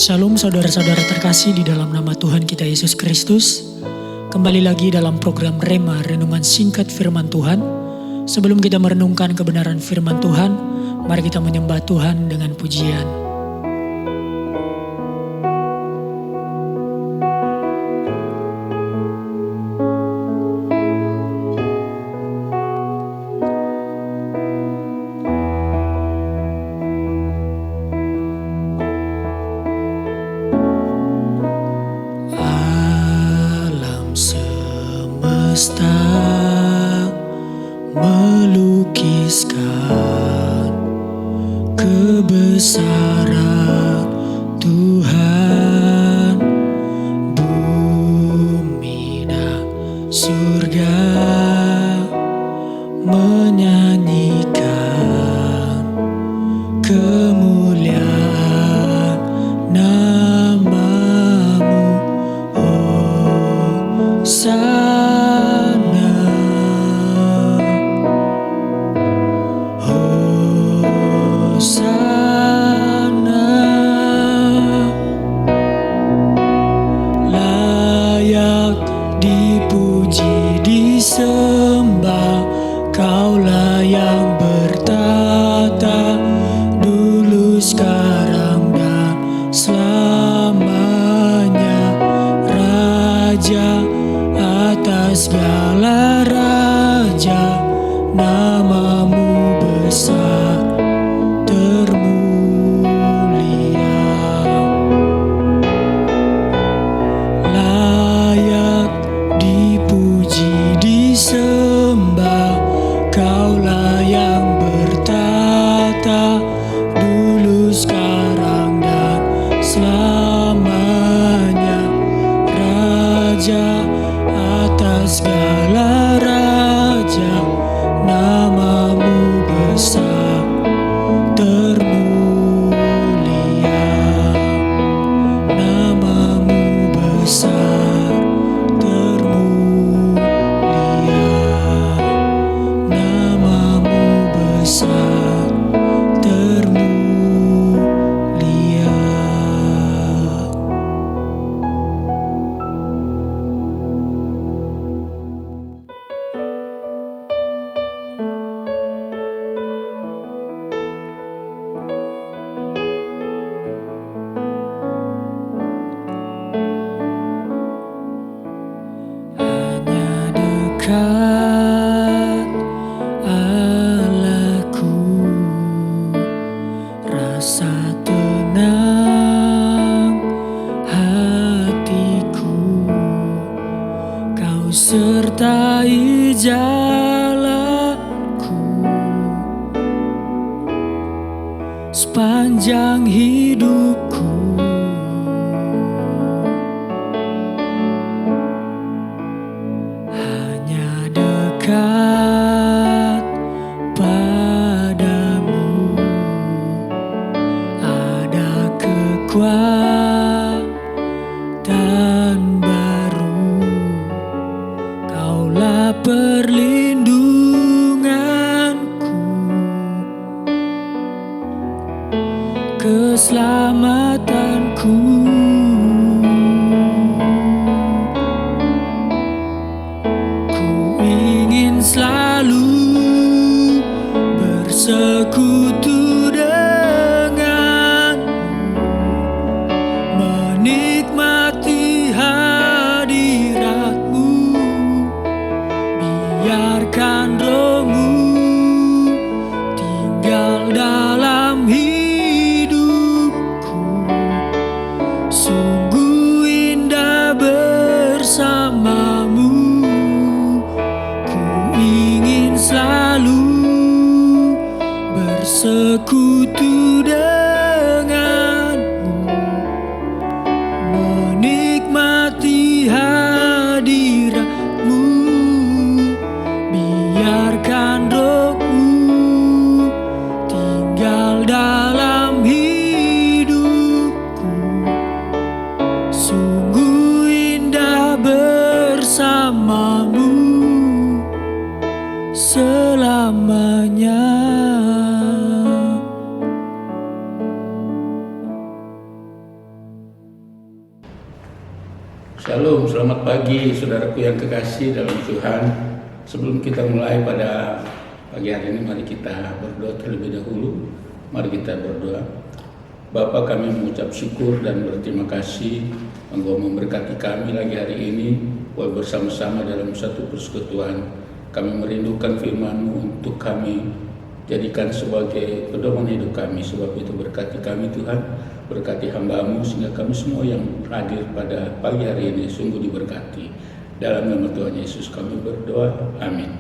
Shalom saudara-saudara terkasih di dalam nama Tuhan kita Yesus Kristus. Kembali lagi dalam program Rema, Renungan Singkat Firman Tuhan. Sebelum kita merenungkan kebenaran firman Tuhan, mari kita menyembah Tuhan dengan pujian. Semesta melukiskan kebesaran Tuhan, bumi dan surga menyanyikan kemuliaan namamu, Hosana. Dipuji, disembah, Kaulah yang bertata dulu, sekarang, dan selamanya. Raja atas segala raja, namamu besar termulia. Dipuji, disembah, Kaulah yang bertata dulu, sekarang, dan selamanya. Raja atas segala raja, namamu besar termulia. Namamu besar termulia, namamu besar termulia. Dekat Allahku, rasa tenang hatiku. Kau sertai jalanku sepanjang hidupku. Dekat padamu ada kekuatan baru. Kaulah perlindunganku, keselamatanku. Selalu bersekutu denganmu, menikmati hadiratmu. Biarkan rohmu tinggal dalam hidupku. Sungguh indah bersamamu. Selalu bersekutu denganmu, menikmati hadiratmu. Biarkan rohmu tinggal dalam hidupku. Sungguh indah bersamamu selamanya. Selamat pagi saudaraku yang kekasih dalam Tuhan. Sebelum kita mulai pada pagi hari ini, mari kita berdoa terlebih dahulu. Mari kita berdoa. Bapa, kami mengucap syukur dan berterima kasih Engkau memberkati kami lagi hari ini boleh bersama-sama dalam satu persekutuan. Kami merindukan firman-Mu untuk kami jadikan sebagai pedoman hidup kami. Sebab itu berkati kami Tuhan, berkati hamba-Mu sehingga kami semua yang hadir pada pagi hari ini sungguh diberkati. Dalam nama Tuhan Yesus kami berdoa, amin.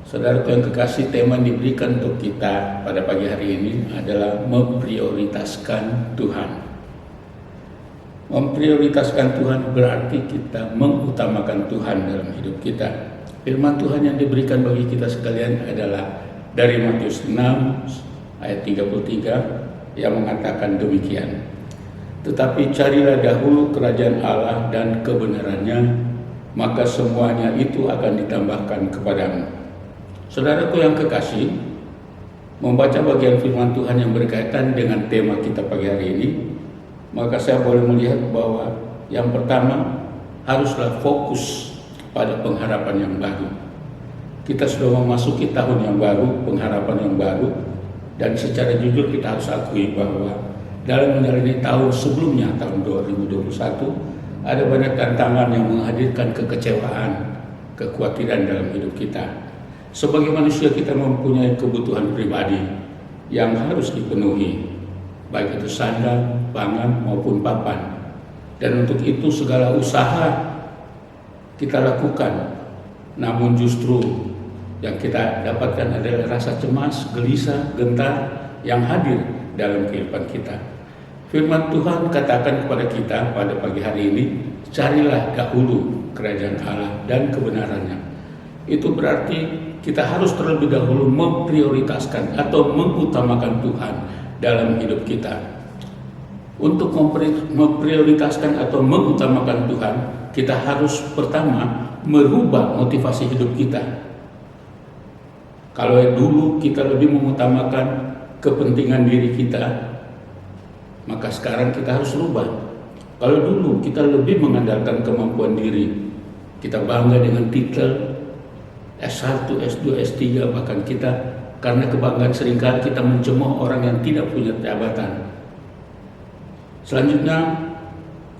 Saudara yang kekasih, tema yang diberikan untuk kita pada pagi hari ini adalah memprioritaskan Tuhan. Memprioritaskan Tuhan berarti kita mengutamakan Tuhan dalam hidup kita. Firman Tuhan yang diberikan bagi kita sekalian adalah dari Matius 6 ayat 33 yang mengatakan demikian. Tetapi carilah dahulu kerajaan Allah dan kebenarannya, maka semuanya itu akan ditambahkan kepadamu. Saudaraku yang kekasih, membaca bagian firman Tuhan yang berkaitan dengan tema kita pagi hari ini, maka saya boleh melihat bahwa yang pertama haruslah fokus pada pengharapan yang baru. Kita sudah memasuki tahun yang baru, pengharapan yang baru, dan secara jujur kita harus akui bahwa dalam menjalani tahun sebelumnya, tahun 2021, ada banyak tantangan yang menghadirkan kekecewaan, kekhawatiran dalam hidup kita. Sebagai manusia kita mempunyai kebutuhan pribadi yang harus dipenuhi, baik itu sandang, pangan maupun papan. Dan untuk itu segala usaha kita lakukan, namun justru yang kita dapatkan adalah rasa cemas, gelisah, gentar yang hadir dalam kehidupan kita. Firman Tuhan katakan kepada kita pada pagi hari ini, carilah dahulu kerajaan Allah dan kebenarannya. Itu berarti kita harus terlebih dahulu memprioritaskan atau mengutamakan Tuhan dalam hidup kita. Untuk memprioritaskan atau mengutamakan Tuhan, kita harus pertama merubah motivasi hidup kita. Kalau dulu kita lebih mengutamakan kepentingan diri kita, maka sekarang kita harus rubah. Kalau dulu kita lebih mengandalkan kemampuan diri, kita bangga dengan titel S1, S2, S3, bahkan kita karena kebanggaan seringkali kita mencemooh orang yang tidak punya jabatan. Selanjutnya,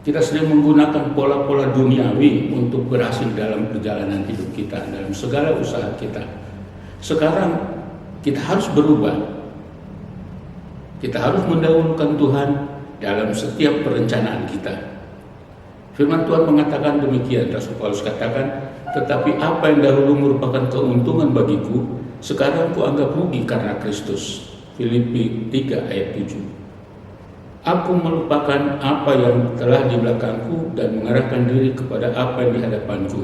kita sering menggunakan pola-pola duniawi untuk berhasil dalam perjalanan hidup kita, dalam segala usaha kita. Sekarang kita harus berubah. Kita harus mendahulukan Tuhan dalam setiap perencanaan kita. Firman Tuhan mengatakan demikian, Rasul Paulus katakan, tetapi apa yang dahulu merupakan keuntungan bagiku, sekarang kuanggap rugi karena Kristus. Filipi 3 ayat 7. Aku melupakan apa yang telah di belakangku dan mengarahkan diri kepada apa yang di hadapanku.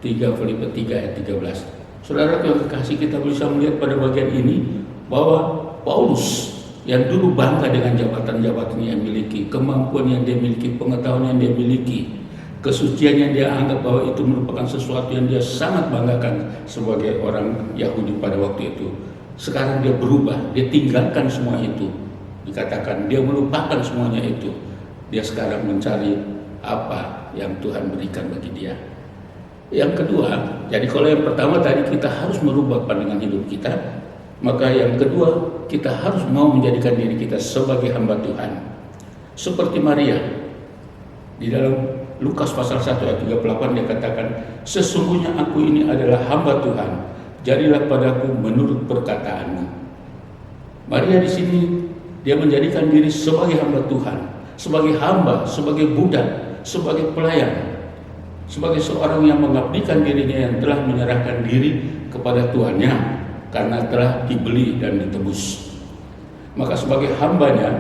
3 Filipi 3 ayat 13. Saudara yang kekasih, kita bisa melihat pada bagian ini bahwa Paulus yang dulu bangga dengan jabatan-jabatan yang miliki, kemampuan yang dia miliki, pengetahuan yang dia miliki, kesucian yang dia anggap bahwa itu merupakan sesuatu yang dia sangat banggakan sebagai orang Yahudi pada waktu itu. Sekarang dia berubah, dia tinggalkan semua itu. Dikatakan dia melupakan semuanya itu. Dia sekarang mencari apa yang Tuhan berikan bagi dia. Yang kedua, jadi kalau yang pertama tadi kita harus merubah pandangan hidup kita, maka yang kedua kita harus mau menjadikan diri kita sebagai hamba Tuhan. Seperti Maria di dalam Lukas pasal 1 ayat 38 dia katakan, sesungguhnya aku ini adalah hamba Tuhan, jadilah padaku menurut perkataanmu. Maria di sini dia menjadikan diri sebagai hamba Tuhan, sebagai hamba, sebagai budak, sebagai pelayan, sebagai seorang yang mengabdikan dirinya yang telah menyerahkan diri kepada Tuhannya karena telah dibeli dan ditebus. Maka sebagai hambanya,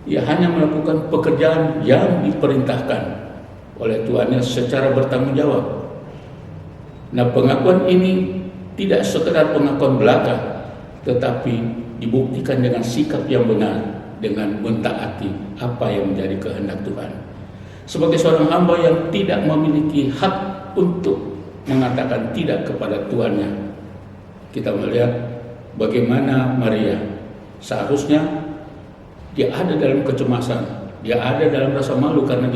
ia hanya melakukan pekerjaan yang diperintahkan oleh Tuhannya secara bertanggung jawab. Nah, pengakuan ini tidak sekedar pengakuan belaka, tetapi dibuktikan dengan sikap yang benar, dengan mentaati apa yang menjadi kehendak Tuhan. Sebagai seorang hamba yang tidak memiliki hak untuk mengatakan tidak kepada Tuhannya, kita melihat bagaimana Maria seharusnya dia ada dalam kecemasan, dia ada dalam rasa malu karena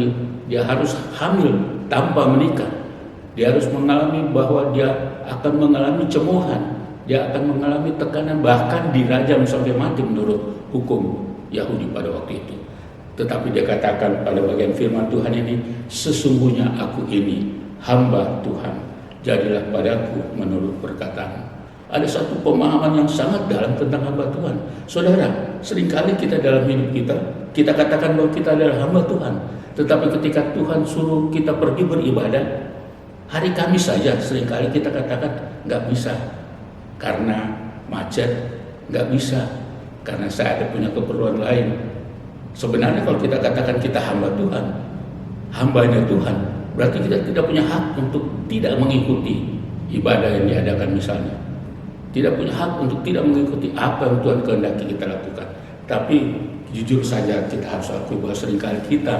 dia harus hamil tanpa menikah. Dia harus mengalami bahwa dia akan mengalami cemoohan, dia akan mengalami tekanan, bahkan dirajam sampai mati menurut hukum Yahudi pada waktu itu. Tetapi dia katakan pada bagian firman Tuhan ini, sesungguhnya aku ini hamba Tuhan, jadilah padaku menurut perkataan. Ada satu pemahaman yang sangat dalam tentang hamba Tuhan. Saudara, seringkali kita dalam hidup kita katakan bahwa kita adalah hamba Tuhan. Tetapi ketika Tuhan suruh kita pergi beribadah, hari Kamis saja seringkali kita katakan nggak bisa karena macet, nggak bisa karena saya ada punya keperluan lain. Sebenarnya kalau kita katakan kita hamba Tuhan, hambanya Tuhan, berarti kita tidak punya hak untuk tidak mengikuti ibadah yang diadakan misalnya. Tidak punya hak untuk tidak mengikuti apa yang Tuhan kehendaki kita lakukan. Tapi jujur saja kita harus akui bahwa seringkali kita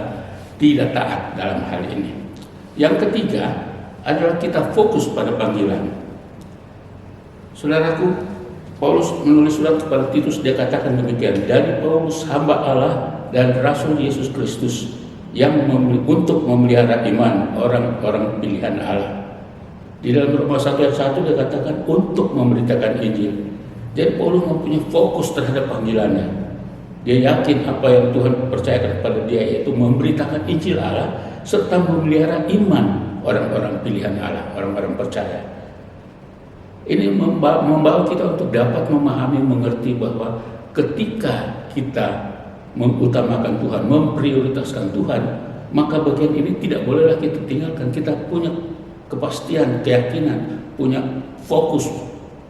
tidak taat dalam hal ini. Yang ketiga adalah kita fokus pada panggilan. Saudaraku, Paulus menulis surat kepada Titus, dia katakan demikian, dari Paulus hamba Allah dan Rasul Yesus Kristus yang untuk memelihara iman orang-orang pilihan Allah. Di dalam Roma 1 ayat 1 dia katakan untuk memberitakan Injil. Jadi Paulus mempunyai fokus terhadap panggilannya. Dia yakin apa yang Tuhan percayakan kepada dia, yaitu memberitakan Injil Allah serta memelihara iman orang-orang pilihan Allah, orang-orang percaya. Ini membawa kita untuk dapat memahami, mengerti bahwa ketika kita mengutamakan Tuhan, memprioritaskan Tuhan, maka bagian ini tidak bolehlah kita tinggalkan. Kita punya kepastian, keyakinan, punya fokus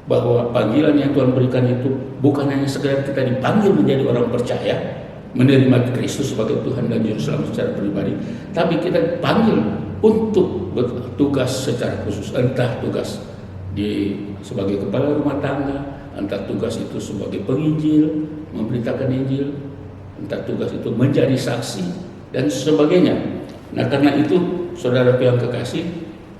bahwa panggilan yang Tuhan berikan itu bukan hanya sekedar kita dipanggil menjadi orang percaya, menerima Kristus sebagai Tuhan dan Juru Selamat secara pribadi, tapi kita dipanggil untuk bertugas secara khusus, entah tugas sebagai kepala rumah tangga, entah tugas itu sebagai penginjil, memberitakan Injil, entah tugas itu menjadi saksi dan sebagainya. Nah, karena itu saudaraku yang kekasih,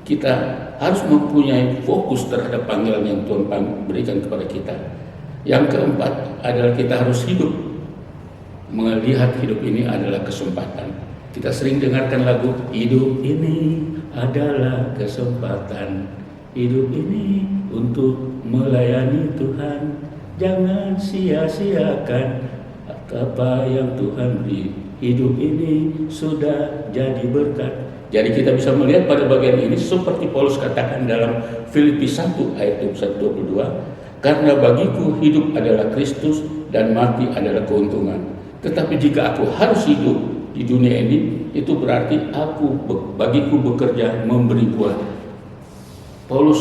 kita harus mempunyai fokus terhadap panggilan yang Tuhan berikan kepada kita. Yang keempat adalah kita harus hidup, melihat hidup ini adalah kesempatan. Kita sering dengarkan lagu, hidup ini adalah kesempatan, hidup ini untuk melayani Tuhan, jangan sia-siakan apa yang Tuhan beri. Hidup ini sudah jadi berkat. Jadi kita bisa melihat pada bagian ini seperti Paulus katakan dalam Filipi 1 ayat 21-22, karena bagiku hidup adalah Kristus dan mati adalah keuntungan. Tetapi jika aku harus hidup di dunia ini, itu berarti bagiku bekerja memberi buah. Paulus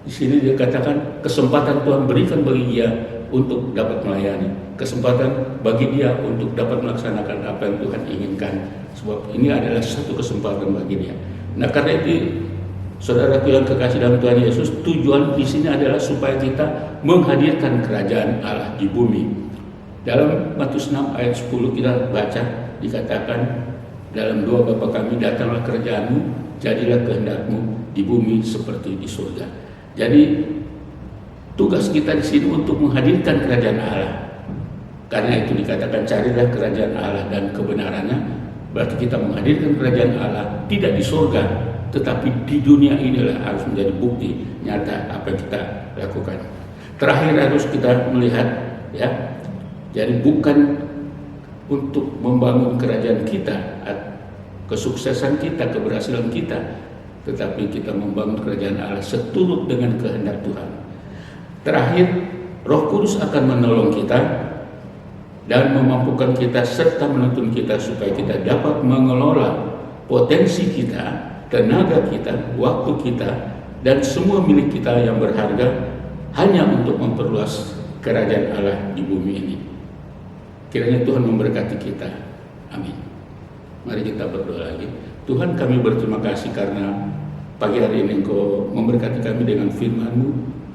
di sini dia katakan kesempatan Tuhan berikan bagi dia untuk dapat melayani, kesempatan bagi dia untuk dapat melaksanakan apa yang Tuhan inginkan, sebab ini adalah satu kesempatan bagi dia. Nah, karena itu saudaraku yang kekasih dalam Tuhan Yesus, tujuan di sini adalah supaya kita menghadirkan kerajaan Allah di bumi. Dalam Matius 6 ayat 10 kita baca, dikatakan dalam doa Bapa kami, datanglah kerajaan-Mu, jadilah kehendak-Mu di bumi seperti di surga. Jadi tugas kita di sini untuk menghadirkan kerajaan Allah. Karena itu dikatakan carilah kerajaan Allah dan kebenarannya. Berarti kita menghadirkan kerajaan Allah tidak di surga, tetapi di dunia inilah harus menjadi bukti nyata apa yang kita lakukan. Terakhir harus kita melihat, ya. Jadi bukan untuk membangun kerajaan kita, kesuksesan kita, keberhasilan kita, tetapi kita membangun kerajaan Allah seturut dengan kehendak Tuhan. Terakhir, Roh Kudus akan menolong kita dan memampukan kita serta menuntun kita supaya kita dapat mengelola potensi kita, tenaga kita, waktu kita, dan semua milik kita yang berharga hanya untuk memperluas kerajaan Allah di bumi ini. Kiranya Tuhan memberkati kita. Amin. Mari kita berdoa lagi. Tuhan, kami berterima kasih karena pagi hari ini Engkau memberkati kami dengan firman-Mu.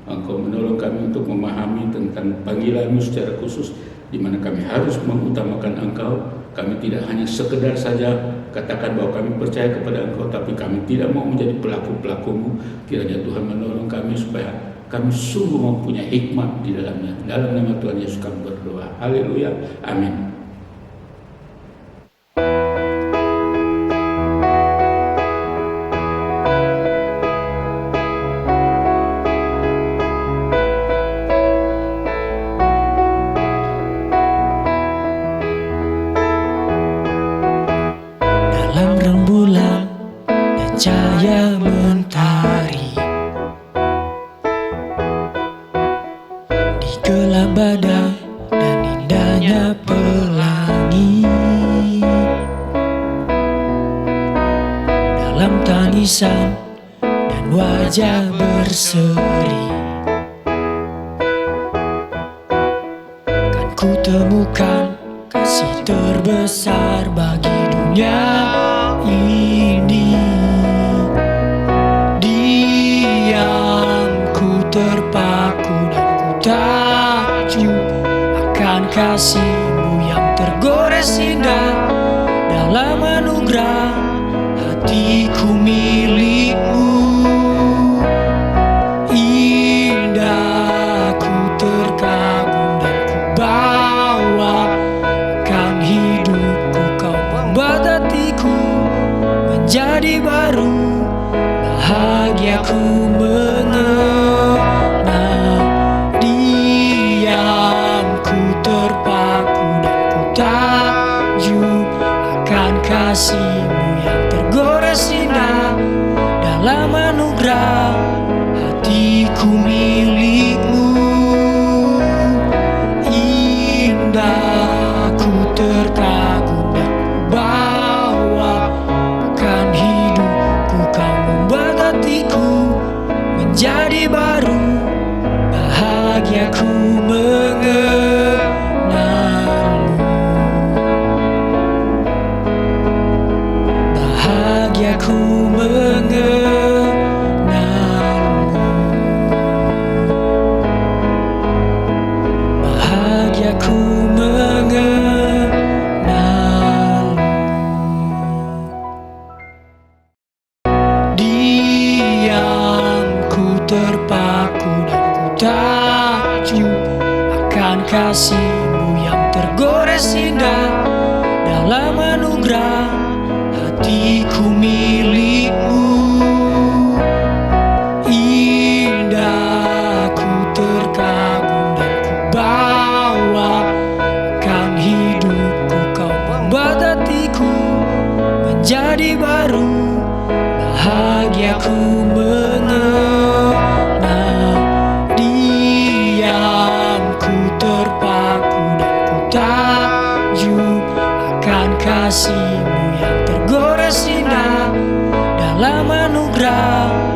Engkau menolong kami untuk memahami tentang panggilan-Mu secara khusus, di mana kami harus mengutamakan Engkau. Kami tidak hanya sekedar saja katakan bahwa kami percaya kepada Engkau, tapi kami tidak mau menjadi pelaku-pelaku-Mu. Kiranya Tuhan menolong kami supaya kami sungguh mempunyai hikmat di dalamnya. Dalam nama Tuhan Yesus kami berdoa. Haleluya. Amin. wajah berseri. Kan ku temukan kasih terbesar bagi dunia ini. Diam ku terpaku dan ku takjub akan kasih-Mu yang tergores indah. Dalam anugerah hatiku milik-Mu. Indah ku terkagum dan ku bawa akan hidupku. Kau membuat hatiku menjadi baru. Bahagiaku mengenang. Diam ku terpaku dan ku takjub akan kasih-Mu yang tergores indah. Dalam anugerah hatiku milik-Mu. Indah ku terkagum dan ku bawa akan hidupku. Kau membuat hatiku menjadi baru. Bahagiaku mengenalmu. Bahagiaku mengenalmu. Bahagiaku mengenalmu. Diam ku terpaku dan ku takjub akan kasih-Mu yang tergores indah. Dalam anugerah hatiku milik-Mu. Indah ku terkagum dan ku bawa akan hidupku. Kau membuat hatiku menjadi baru. Bahagiaku mengenang. Diam ku terpaku dan ku takjub akan kasih-Mu yang tergores indah. Dalam anugerah